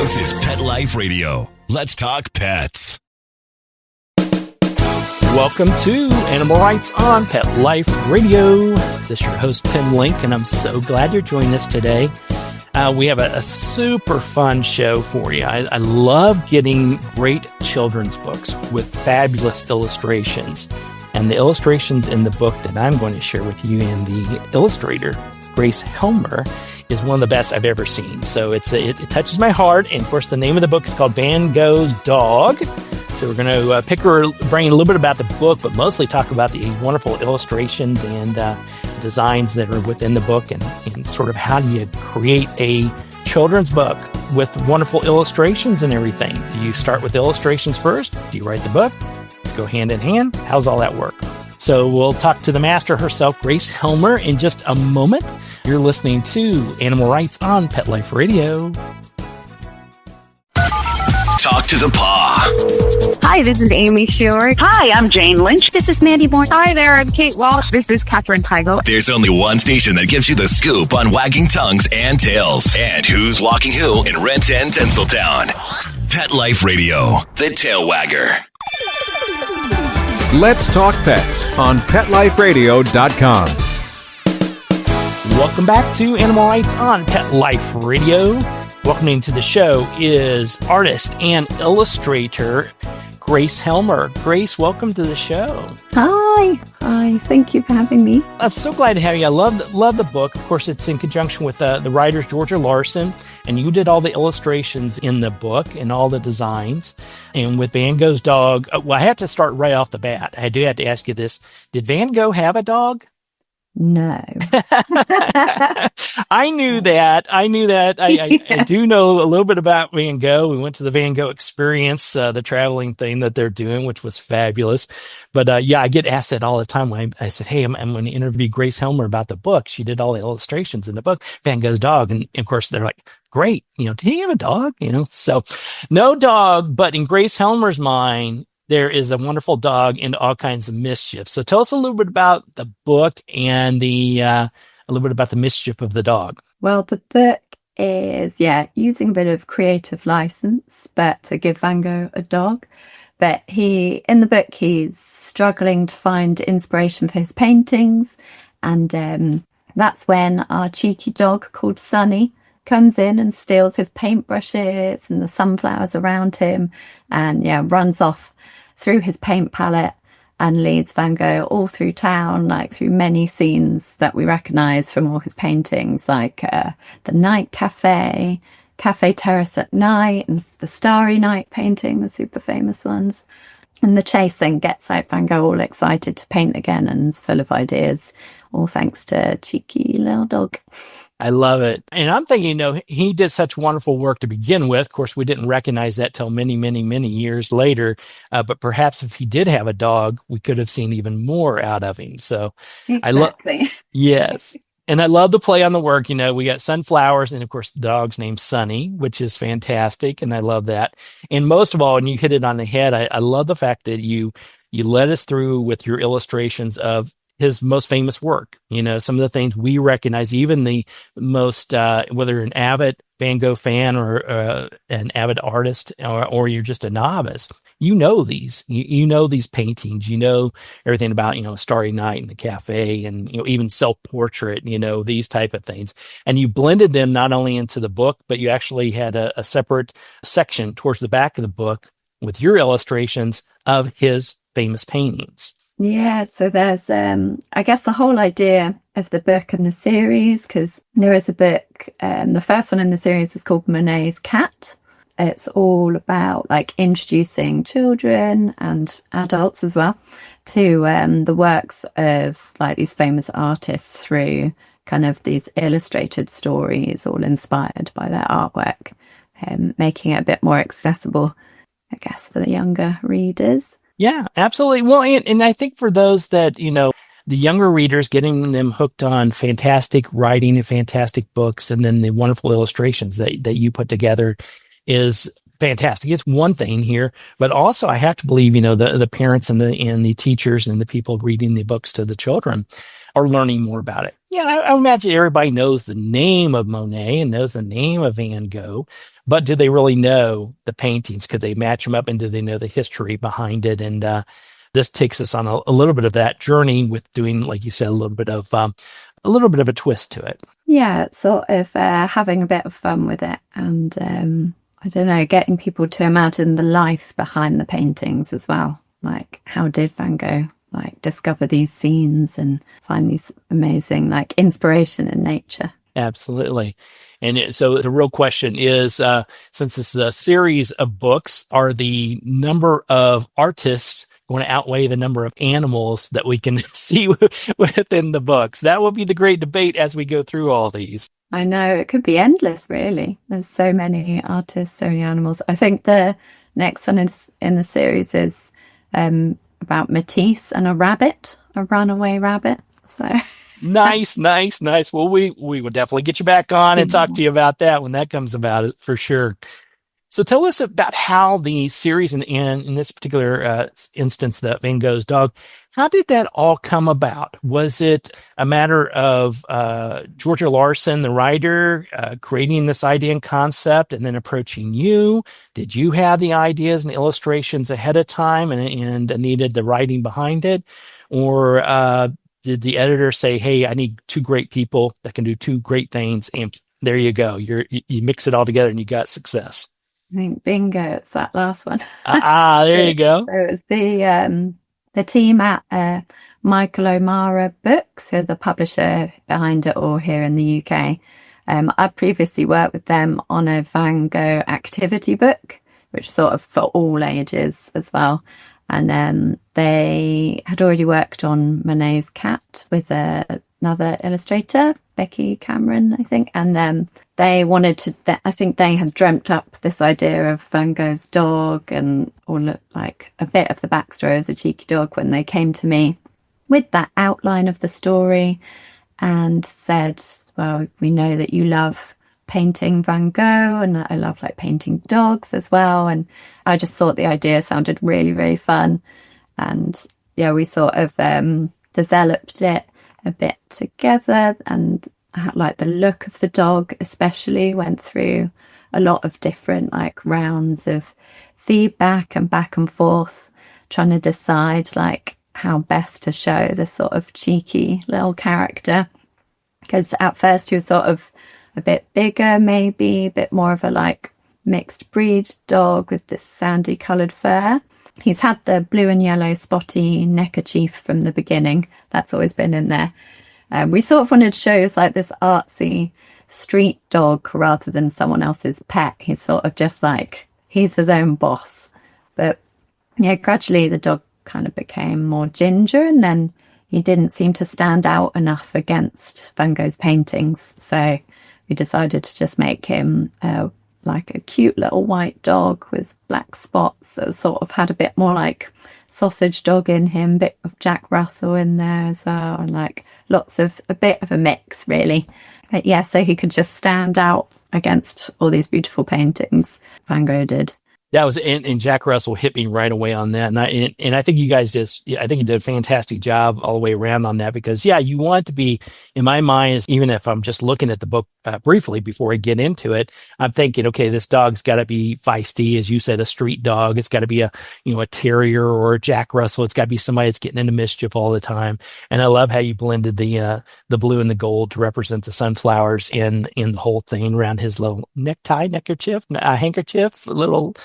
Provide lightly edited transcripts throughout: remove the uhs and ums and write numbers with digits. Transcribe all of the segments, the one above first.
This is Pet Life Radio. Let's talk pets. Welcome to Animal Rights on Pet Life Radio. This is your host, Tim Link, and I'm so glad you're joining us today. We have a super fun show for you. I love getting great children's books with fabulous illustrations. And the illustrations in the book that I'm going to share with you and the illustrator, Grace Helmer, is one of the best I've ever seen. So it touches my heart. And of course, the name of the book is called Van Gogh's Dog. So we're going to pick her brain a little bit about the book, but mostly talk about the wonderful illustrations and designs that are within the book and sort of how do you create a children's book with wonderful illustrations and everything. Do you start with illustrations first? Do you write the book? Let's go hand in hand. How's all that work? So we'll talk to the master herself, Grace Helmer, in just a moment. You're listening to Animal Rights on Pet Life Radio. Talk to the paw. Hi, this is Amy Shore. Hi, I'm Jane Lynch. This is Mandy Moore. Hi there, I'm Kate Walsh. This is Catherine Heigl. There's only one station that gives you the scoop on wagging tongues and tails. And who's walking who in Renton and Tinseltown. Pet Life Radio, the tail wagger. Let's talk pets on PetLifeRadio.com. Welcome back to Animal Rights on Pet Life Radio. Welcoming to the show is artist and illustrator Grace Helmer. Grace, welcome to the show. Hi. Thank you for having me. I'm so glad to have you. I love the book. Of course, it's in conjunction with the writers Georgia Larson, and you did all the illustrations in the book and all the designs. And with Van Gogh's dog, well, I have to start right off the bat. I do have to ask you this. Did Van Gogh have a dog? No. I knew that. I do know a little bit about Van Gogh. We went to the Van Gogh experience, the traveling thing that they're doing, which was fabulous. But I get asked that all the time. When I said, hey, I'm going to interview Grace Helmer about the book. She did all the illustrations in the book, Van Gogh's dog. And of course, they're like, great. Did he have a dog? So no dog, but in Grace Helmer's mind, there is a wonderful dog into all kinds of mischief. So tell us a little bit about the book and a little bit about the mischief of the dog. Well, the book is, using a bit of creative license, but to give Van Gogh a dog. But in the book, he's struggling to find inspiration for his paintings. And that's when our cheeky dog called Sunny comes in and steals his paintbrushes and the sunflowers around him and runs off through his paint palette and leads Van Gogh all through town, like through many scenes that we recognize from all his paintings, like the Night Cafe, Cafe Terrace at Night, and the Starry Night painting, the super famous ones. And the chase then gets like Van Gogh all excited to paint again and is full of ideas, all thanks to cheeky little dog. I love it. And I'm thinking, he did such wonderful work to begin with. Of course, we didn't recognize that till many, many, many years later. But perhaps if he did have a dog, we could have seen even more out of him. So exactly. Yes. And I love the play on the work. We got sunflowers and of course the dog's named Sunny, which is fantastic. And I love that. And most of all, and you hit it on the head, I love the fact that you led us through with your illustrations of his most famous work. Some of the things we recognize, even the most, whether you're an avid Van Gogh fan or an avid artist or you're just a novice, these, these paintings, everything about, Starry Night and the cafe and, even self-portrait, these type of things. And you blended them not only into the book, but you actually had a separate section towards the back of the book with your illustrations of his famous paintings. Yeah, so there's, I guess, the whole idea of the book and the series, because there is a book, the first one in the series is called Monet's Cat. It's all about like introducing children and adults as well to the works of like these famous artists through kind of these illustrated stories, all inspired by their artwork, making it a bit more accessible, I guess, for the younger readers. Yeah, absolutely. Well, and I think for those that, the younger readers, getting them hooked on fantastic writing and fantastic books, and then the wonderful illustrations that you put together is fantastic. It's one thing here, but also I have to believe, the parents and the teachers and the people reading the books to the children are learning more about it. Yeah, I imagine everybody knows the name of Monet and knows the name of Van Gogh, but do they really know the paintings? Could they match them up, and do they know the history behind it? And this takes us on a little bit of that journey with doing, like you said, a little bit of a twist to it. Yeah, sort of having a bit of fun with it, and I don't know, getting people to imagine the life behind the paintings as well. Like, how did Van Gogh discover these scenes and find these amazing inspiration in nature? Absolutely. And so the real question is, since this is a series of books, are the number of artists going to outweigh the number of animals that we can see within the books? That will be the great debate as we go through all these. I know, it could be endless, really. There's so many artists, so many animals. I think the next one in the series is about Matisse and a rabbit, a runaway rabbit. So Nice. Well, we will definitely get you back on and talk to you about that when that comes about, for sure. So tell us about how the series, and in this particular instance, the Van Gogh's dog, how did that all come about? Was it a matter of Georgia Larson, the writer, creating this idea and concept and then approaching you? Did you have the ideas and illustrations ahead of time and needed the writing behind it? Or did the editor say, hey, I need two great people that can do two great things, and there you go. You mix it all together and you got success? I think bingo, it's that last one. There you go. So it was the team at Michael O'Mara Books, who are the publisher behind it all here in the UK. I previously worked with them on a Van Gogh activity book, which is sort of for all ages as well. And they had already worked on Monet's cat with another illustrator, Becky Cameron, I think. And they wanted to, I think they had dreamt up this idea of Van Gogh's dog and all like a bit of the backstory as a cheeky dog when they came to me with that outline of the story and said, well, we know that you love painting Van Gogh and I love painting dogs as well. And I just thought the idea sounded really, really fun. And yeah, we sort of developed it a bit together, and the look of the dog especially went through a lot of different rounds of feedback and back and forth, trying to decide how best to show this sort of cheeky little character. Because at first he was sort of a bit bigger, maybe a bit more of a mixed breed dog with this sandy coloured fur. He's had the blue and yellow spotty neckerchief from the beginning. That's always been in there. We sort of wanted to show us this artsy street dog rather than someone else's pet. He's sort of just he's his own boss. But yeah, gradually the dog kind of became more ginger, and then he didn't seem to stand out enough against Van Gogh's paintings. So we decided to just make him a cute little white dog with black spots that sort of had a bit more sausage dog in him, bit of Jack Russell in there as well, and lots of a bit of a mix really. But yeah, so he could just stand out against all these beautiful paintings Van Gogh did. That was, and Jack Russell hit me right away on that. And I think you guys I think you did a fantastic job all the way around on that, because yeah, you want it to be, in my mind, even if I'm just looking at the book briefly before I get into it, I'm thinking, okay, this dog's got to be feisty, as you said, a street dog. It's got to be a terrier or a Jack Russell. It's got to be somebody that's getting into mischief all the time. And I love how you blended the blue and the gold to represent the sunflowers in the whole thing around his little handkerchief, little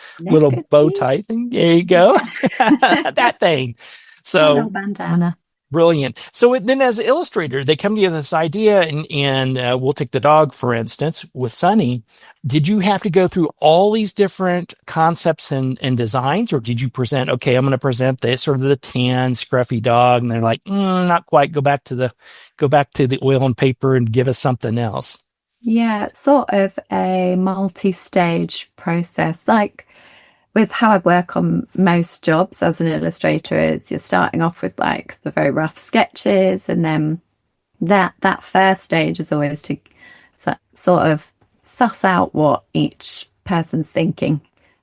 bow tie thing. There you go. That thing. So little bandana. Brilliant. So then as an illustrator, they come to you with this idea, and we'll take the dog, for instance, with Sunny. Did you have to go through all these different concepts and designs, or did you present, okay, I'm going to present this sort of the tan scruffy dog, and they're like, not quite, go back to the oil and paper and give us something else? Yeah, it's sort of a multi-stage process. With how I work on most jobs as an illustrator is you're starting off with the very rough sketches, and then that first stage is always to sort of suss out what each person's thinking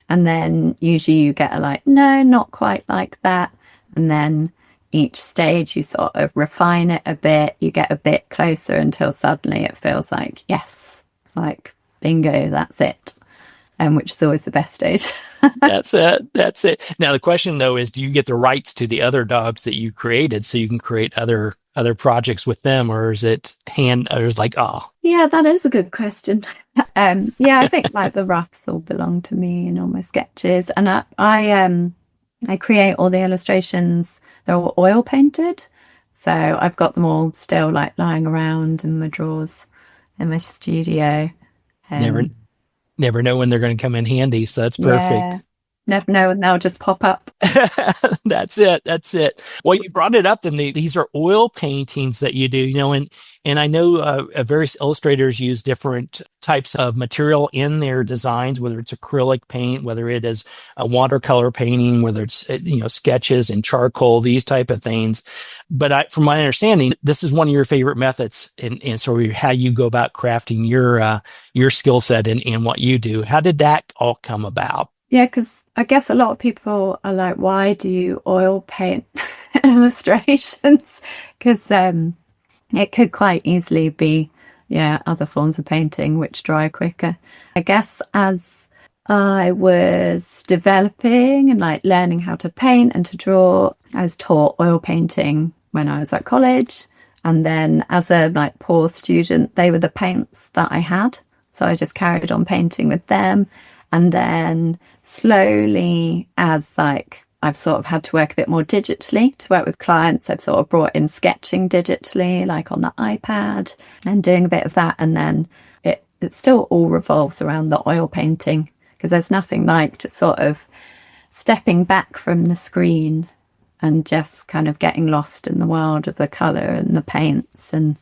And then usually you get no, not quite like that. And then each stage you sort of refine it a bit, you get a bit closer until suddenly it feels like, yes, like bingo, that's it. And which is always the best stage. That's it. Now the question though is, do you get the rights to the other dogs that you created so you can create other projects with them, or is it Yeah, that is a good question. I think like the roughs all belong to me and all my sketches, and I create all the illustrations. They're all oil painted, so I've got them all still like lying around in my drawers in my studio. Never know when they're going to come in handy, so that's perfect. Yeah. Never know, and they'll just pop up. That's it. Well, you brought it up, and these are oil paintings that you do, and I know various illustrators use different types of material in their designs, whether it's acrylic paint, whether it is a watercolor painting, whether it's, sketches and charcoal, these type of things. But from my understanding, this is one of your favorite methods in sort of how you go about crafting your skill set and what you do. How did that all come about? Yeah, because I guess a lot of people are like, why do you oil paint illustrations? Because it could quite easily be, other forms of painting which dry quicker. I guess as I was developing and like learning how to paint and to draw, I was taught oil painting when I was at college. And then as a poor student, they were the paints that I had. So I just carried on painting with them. And then slowly, as I've sort of had to work a bit more digitally to work with clients, I've sort of brought in sketching digitally, like on the iPad, and doing a bit of that. And then it still all revolves around the oil painting, because there's nothing like just sort of stepping back from the screen and just kind of getting lost in the world of the colour and the paints, and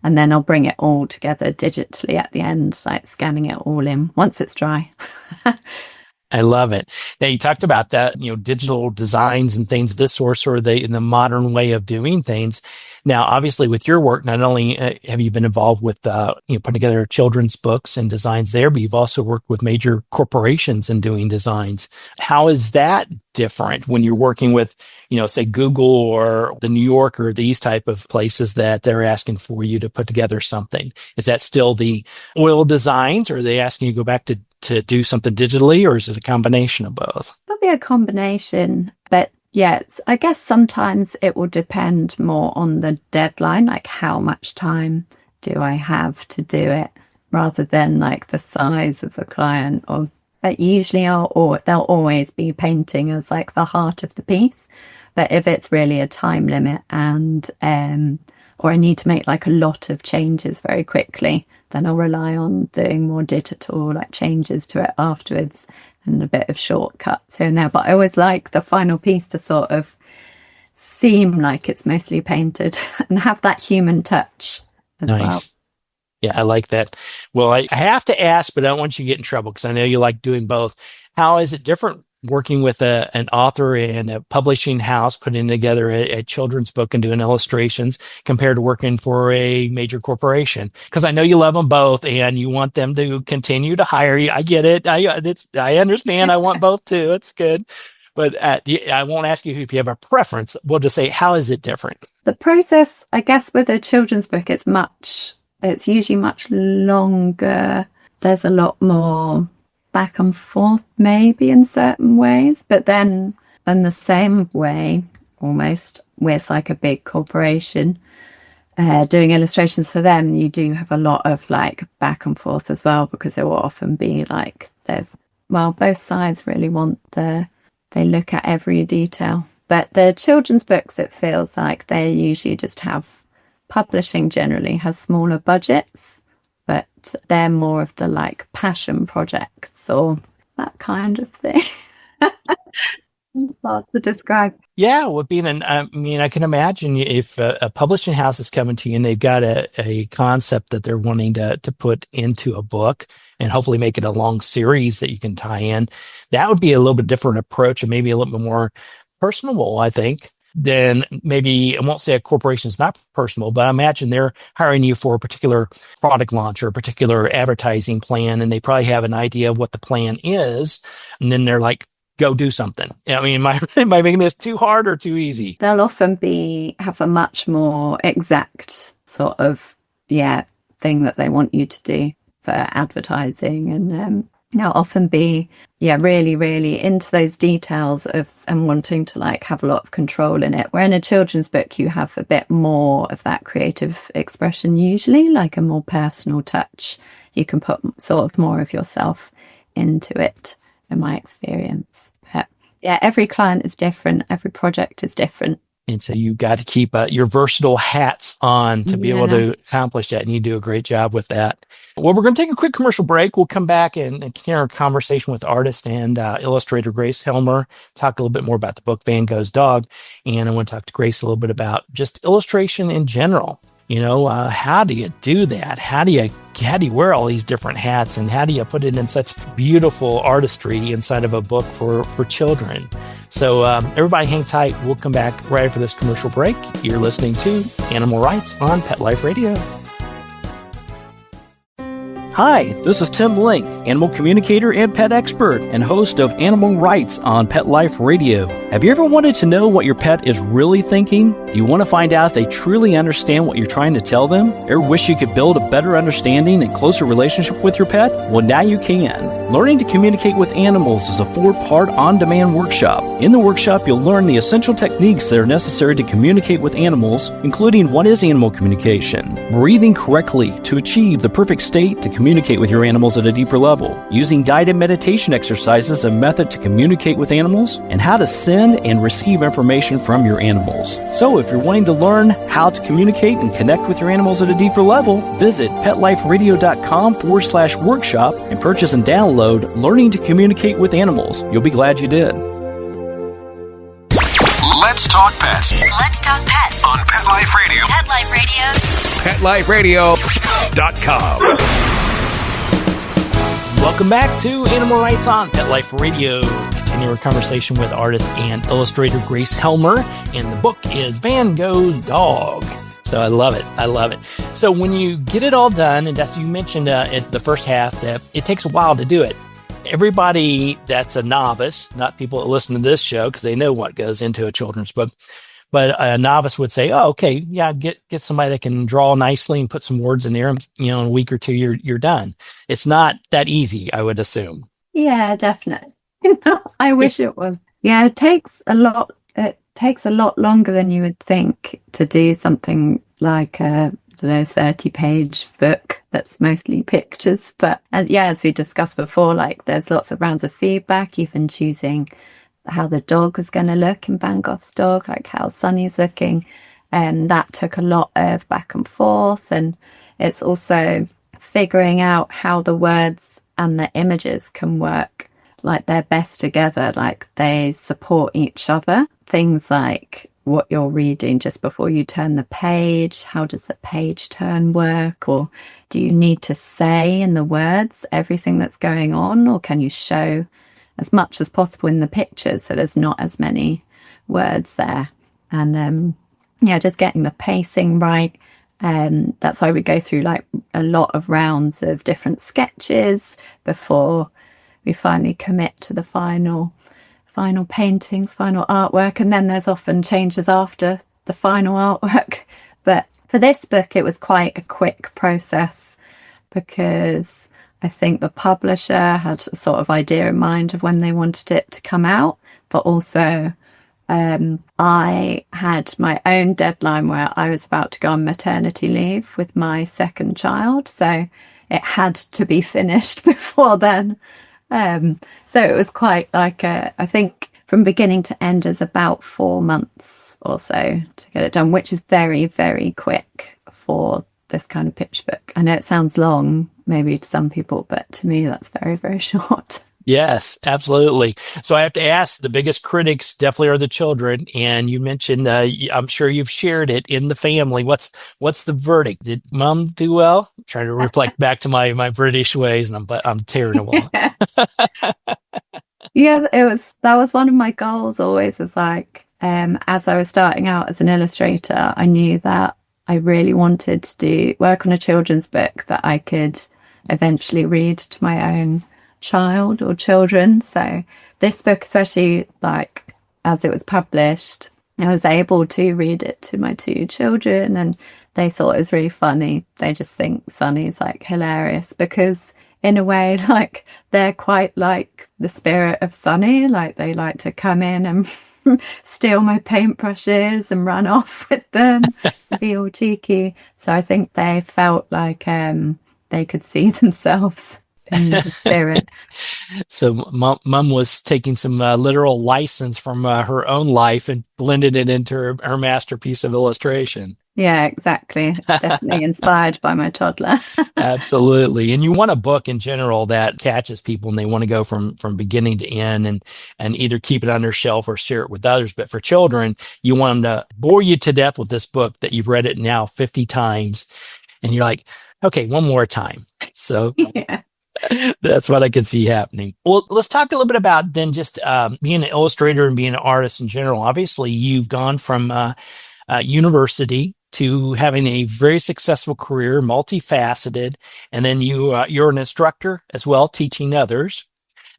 then I'll bring it all together digitally at the end, like scanning it all in once it's dry. I love it. Now you talked about that, digital designs and things of this sort of in the modern way of doing things. Now, obviously with your work, not only have you been involved with, putting together children's books and designs there, but you've also worked with major corporations in doing designs. How is that different when you're working with, say Google or the New Yorker, these type of places that they're asking for you to put together something? Is that still the oil designs, or are they asking you to go back to do something digitally, or is it a combination of both? Probably a combination, but yes, I guess sometimes it will depend more on the deadline, like how much time do I have to do it, rather than like the size of the client. But usually they'll always be painting as like the heart of the piece. But if it's really a time limit and or I need to make like a lot of changes very quickly, then I'll rely on doing more digital like changes to it afterwards and a bit of shortcuts here and there. But I always like the final piece to sort of seem like it's mostly painted and have that human touch as well. Yeah, I like that. Well, I have to ask, but I don't want you to get in trouble because I know you like doing both. How is it different working with an author and a publishing house, putting together a children's book and doing illustrations compared to working for a major corporation? Because I know you love them both and you want them to continue to hire you. I get it. I understand. I want both too. It's good. But I won't ask you if you have a preference. We'll just say, how is it different? The process, I guess, with a children's book, it's usually much longer. There's a lot more back and forth maybe in certain ways, but then in the same way almost with like a big corporation doing illustrations for them, you do have a lot of like back and forth as well, because it will often be like both sides really they look at every detail. But the children's books, it feels like they usually just publishing generally has smaller budgets, but they're more of the like passion projects or that kind of thing. It's hard to describe. Yeah, well, I can imagine if a publishing house is coming to you and they've got a concept that they're wanting to put into a book and hopefully make it a long series that you can tie in, that would be a little bit different approach and maybe a little bit more personable, I think. then maybe, I won't say a corporation is not personal, but I imagine they're hiring you for a particular product launch or a particular advertising plan, and they probably have an idea of what the plan is. And then they're like, go do something. I mean, am I making this too hard or too easy? They'll often have a much more exact sort of, thing that they want you to do for advertising. And they'll often be, really, really into those details and wanting to like have a lot of control in it. Where in a children's book, you have a bit more of that creative expression, usually like a more personal touch. You can put sort of more of yourself into it, in my experience. But every client is different. Every project is different. And so you got to keep your versatile hats on to be able to accomplish that. And you do a great job with that. Well, we're going to take a quick commercial break. We'll come back and continue our conversation with artist and illustrator Grace Helmer, talk a little bit more about the book Van Gogh's Dog. And I want to talk to Grace a little bit about just illustration in general. How do you do that? How do you wear all these different hats, and how do you put it in such beautiful artistry inside of a book for children? So everybody hang tight. We'll come back right after this commercial break. You're listening to Animal Rights on Pet Life Radio. Hi, this is Tim Link, animal communicator and pet expert and host of Animal Rights on Pet Life Radio. Have you ever wanted to know what your pet is really thinking? Do you want to find out if they truly understand what you're trying to tell them? Or wish you could build a better understanding and closer relationship with your pet? Well, now you can. Learning to Communicate with Animals is a 4-part on-demand workshop. In the workshop, you'll learn the essential techniques that are necessary to communicate with animals, including what is animal communication, breathing correctly to achieve the perfect state to communicate with your animals at a deeper level, using guided meditation exercises, a method to communicate with animals, and how to send and receive information from your animals. So if you're wanting to learn how to communicate and connect with your animals at a deeper level, visit petliferadio.com/workshop and purchase and download Learning to Communicate with Animals. You'll be glad you did. Let's talk pets. Let's talk pets On Pet Life Radio. Pet Life Radio. PetLifeRadio.com. Welcome back to Animal Rights on Pet Life Radio. Continue our conversation with artist and illustrator Grace Helmer, and the book is Van Gogh's Dog. So I love it. So when you get it all done, and Dusty, you mentioned at the first half that it takes a while to do it. Everybody that's a novice, not people that listen to this show because they know what goes into a children's book, but a novice would say, "Oh, okay, get somebody that can draw nicely and put some words in there. And, in a week or two, you're done." It's not that easy, I would assume. Yeah, definitely. I wish it was. Yeah, it takes a lot. It takes a lot longer than you would think to do something like a 30-page book that's mostly pictures. But as we discussed before, like there's lots of rounds of feedback, even choosing how the dog was going to look in Van Gogh's Dog, like how Sunny's looking. And that took a lot of back and forth. And it's also figuring out how the words and the images can work like they're best together, like they support each other. Things like what you're reading just before you turn the page. How does the page turn work? Or do you need to say in the words everything that's going on? Or can you show as much as possible in the pictures so there's not as many words there? And just getting the pacing right. That's why we go through like a lot of rounds of different sketches before we finally commit to the final paintings, final artwork. And then there's often changes after the final artwork. But for this book, it was quite a quick process because I think the publisher had a sort of idea in mind of when they wanted it to come out. But also I had my own deadline where I was about to go on maternity leave with my second child. So it had to be finished before then. So it was quite like I think from beginning to end is about 4 months or so to get it done, which is very, very quick for this kind of picture book. I know it sounds long, maybe to some people, but to me, that's very, very short. Yes, absolutely. So I have to ask, the biggest critics definitely are the children. And you mentioned, I'm sure you've shared it in the family. What's the verdict? Did Mom do well? I'm trying to reflect back to my British ways, and I'm tearing them all. Yeah, that was one of my goals always, is like, as I was starting out as an illustrator, I knew that I really wanted to work on a children's book that I could eventually read to my own child or children. So this book, especially like as it was published, I was able to read it to my 2 children, and they thought it was really funny. They just think Sunny's like hilarious because in a way, like they're quite like the spirit of Sunny. Like they like to come in and steal my paintbrushes and run off with them, be all cheeky. So I think they felt like they could see themselves in the spirit. So mom was taking some literal license from her own life and blended it into her masterpiece of illustration. Yeah, exactly. Definitely inspired by my toddler. Absolutely. And you want a book in general that catches people and they want to go from beginning to end and either keep it on their shelf or share it with others. But for children, you want them to bore you to death with this book that you've read it now 50 times. And you're like, okay, one more time. So Yeah. that's what I could see happening. Well, let's talk a little bit about then just being an illustrator and being an artist in general. Obviously, you've gone from university to having a very successful career, multifaceted, and then you're an instructor as well, teaching others.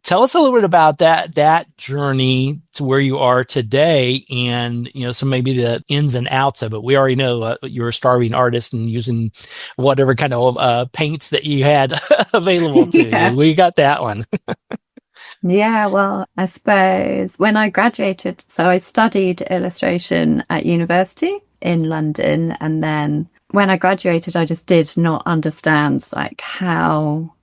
Tell us a little bit about that journey to where you are today, and so maybe the ins and outs of it. We already know you're a starving artist and using whatever kind of paints that you had available to you. We got that one. Yeah, well, I suppose when I graduated, so I studied illustration at university in London, and then when I graduated, I just did not understand like how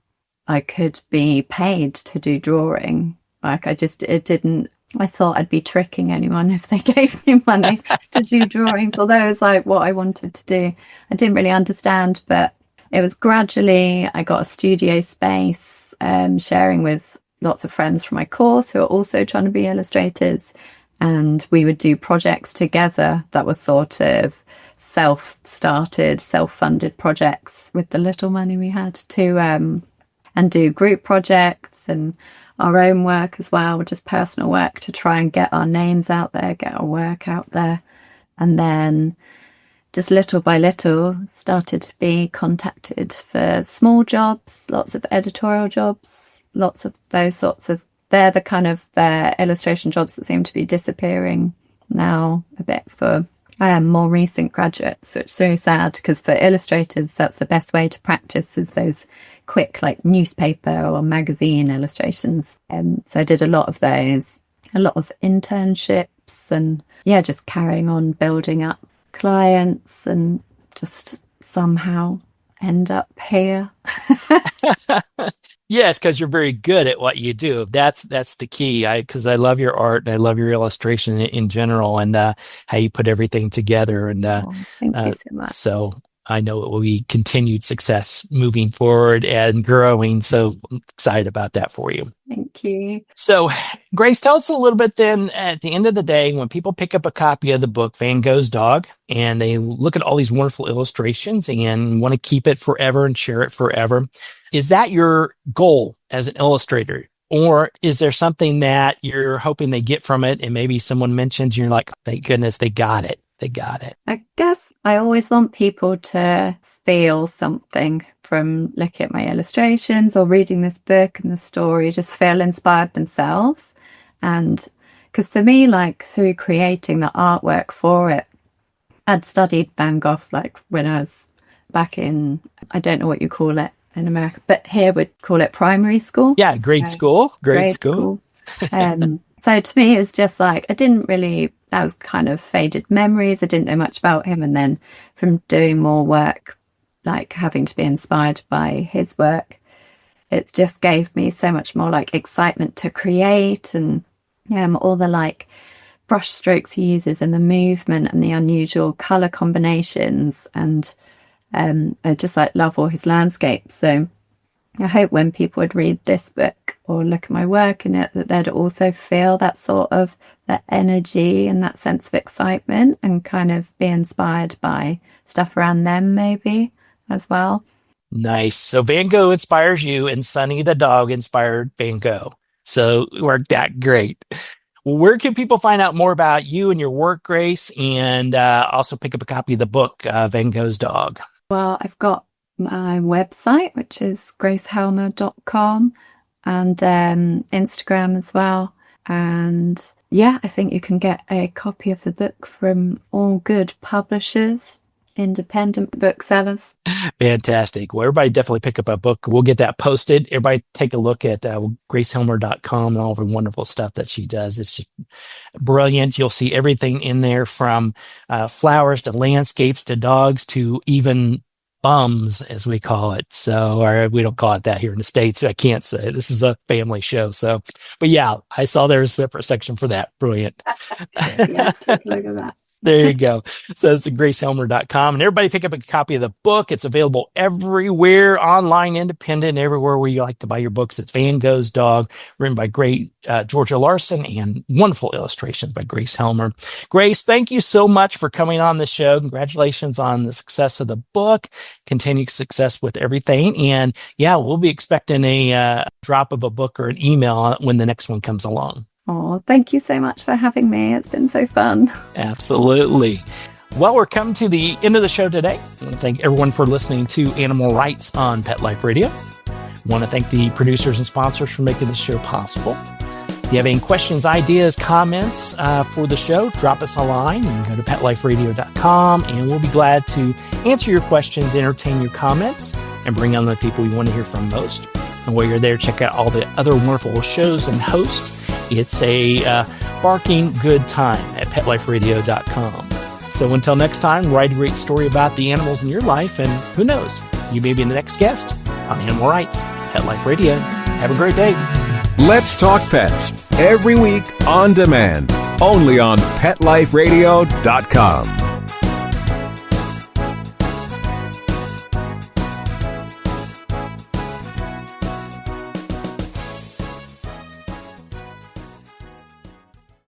I could be paid to do drawing. Like I thought I'd be tricking anyone if they gave me money to do drawings, although it was like what I wanted to do. I didn't really understand, but it was gradually I got a studio space, sharing with lots of friends from my course who are also trying to be illustrators. And we would do projects together that were sort of self-started, self-funded projects with the little money we had to, and do group projects and our own work as well, just personal work to try and get our names out there, get our work out there. And then just little by little started to be contacted for small jobs, lots of editorial jobs, lots of those sorts of, they're the kind of illustration jobs that seem to be disappearing now a bit for more recent graduates, which is very sad because for illustrators, that's the best way to practice is those quick like newspaper or magazine illustrations. So I did a lot of those, a lot of internships and just carrying on building up clients and just somehow end up here. Yes, because you're very good at what you do. That's the key. Because I love your art and I love your illustration in general and how you put everything together. And thank you so much. So I know it will be continued success moving forward and growing. So I'm excited about that for you. Thank you. So, Grace, tell us a little bit then, at the end of the day, when people pick up a copy of the book, Van Gogh's Dog, and they look at all these wonderful illustrations and want to keep it forever and share it forever, is that your goal as an illustrator? Or is there something that you're hoping they get from it and maybe someone mentions and you're like, thank goodness, they got it. They got it. I guess I always want people to feel something from looking at my illustrations or reading this book and the story, just feel inspired themselves. And because for me, like through creating the artwork for it, I'd studied Van Gogh like when I was back in, I don't know what you call it in America, but here we'd call it primary school. Yeah, grade school. So to me, it was just like, that was kind of faded memories. I didn't know much about him. And then from doing more work, like having to be inspired by his work, it just gave me so much more like excitement to create and all the like brush strokes he uses and the movement and the unusual color combinations. And I just like love all his landscapes. So I hope when people would read this book or look at my work in it, that they'd also feel that sort of that energy and that sense of excitement and kind of be inspired by stuff around them maybe as well. Nice. So Van Gogh inspires you and Sunny the dog inspired Van Gogh. So it worked out great. Where can people find out more about you and your work, Grace, and also pick up a copy of the book, Van Gogh's Dog? Well, I've got my website, which is gracehelmer.com, and Instagram as well. And yeah, I think you can get a copy of the book from all good publishers, independent booksellers. Fantastic. Well, everybody definitely pick up a book. We'll get that posted. Everybody take a look at gracehelmer.com and all the wonderful stuff that she does. It's just brilliant. You'll see everything in there from flowers to landscapes to dogs to even bums, as we call it. So, or we don't call it that here in the States. I can't say. This is a family show. So, but yeah, I saw there's a separate section for that. Brilliant. Yeah, take a look at that. There you go. So it's at gracehelmer.com. And everybody pick up a copy of the book. It's available everywhere, online, independent, everywhere where you like to buy your books. It's Van Gogh's Dog, written by great Georgia Larson, and wonderful illustrations by Grace Helmer. Grace, thank you so much for coming on the show. Congratulations on the success of the book. Continued success with everything. And yeah, we'll be expecting a drop of a book or an email when the next one comes along. Oh, thank you so much for having me. It's been so fun. Absolutely. Well, we're coming to the end of the show today. I want to thank everyone for listening to Animal Rights on Pet Life Radio. I want to thank the producers and sponsors for making this show possible. If you have any questions, ideas, comments for the show, drop us a line. You can go to PetLifeRadio.com, and we'll be glad to answer your questions, entertain your comments, and bring on the people you want to hear from most. And while you're there, check out all the other wonderful shows and hosts. It's a barking good time at PetLifeRadio.com. So until next time, write a great story about the animals in your life, and who knows, you may be the next guest on Animal Rights, Pet Life Radio. Have a great day. Let's Talk Pets, every week on demand, only on PetLifeRadio.com.